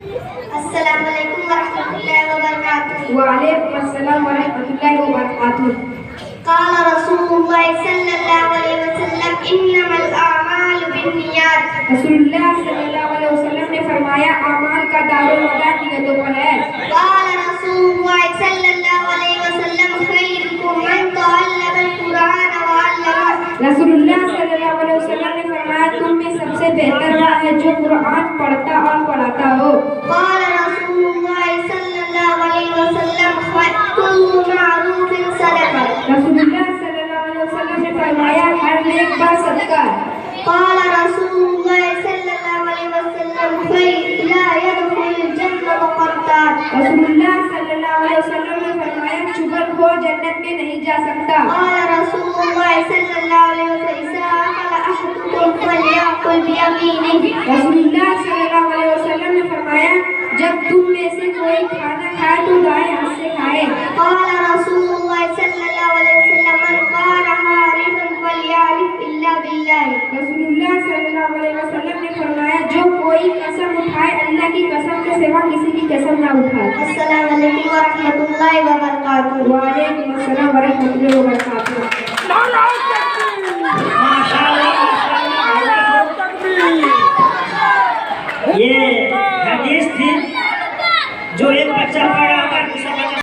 السلام علیکم ورحمۃ اللہ وبرکاتہ. وعلیکم السلام ورحمۃ اللہ وبرکاتہ. قال رسول اللہ صلی اللہ علیہ وسلم انما الاعمال بالنیات. رسول اللہ صلی اللہ علیہ وسلم نے فرمایا اعمال کا دارالمدار نیتوں پر ہے. قال رسول اللہ صلی اللہ علیہ وسلم خیرکم من تعلم القرآن وعلمہ. رسول اللہ صلی اللہ علیہ وسلم نے فرمایا تم میں سب سے بہتر وہ ہے جو قرآن پڑھتا اور پڑھاتا ہو. قال رسول اللہ صلی اللہ علیہ وسلم کل معروف صدقہ. رسول اللہ صلی اللہ علیہ وسلم نے فرمایا ہر نیک بات صدقہ ہے. قال رسول اللہ صلی اللہ علیہ وسلم لا يدخل الجنة قطات. رسول اللہ صلی اللہ علیہ وسلم نے فرمایا چغل خور جنت میں نہیں جا سکتا. قال رسول اللہ صلی اللہ علیہ وسلم اذا اكل احدكم فليأكل بيمينه. رسول اللہ صلی اللہ علیہ وسلم نے فرمایا جب تم میں سے کوئی کھانا کھائے تو دائیں ہاتھ سے کھائے. قال رسول اللہ صلی اللہ علیہ وسلم من قال حالفا فليحلف الا بالله. رسول اللہ صلی اللہ علیہ وسلم نے فرمایا جو کوئی قسم اٹھائے اللہ کی قسم کے سوا کسی کی قسم نہ اٹھائے. السلام علیکم ورحمۃ اللہ وبرکاتہ. وعلیکم السلام ورحمۃ اللہ وبرکاتہ.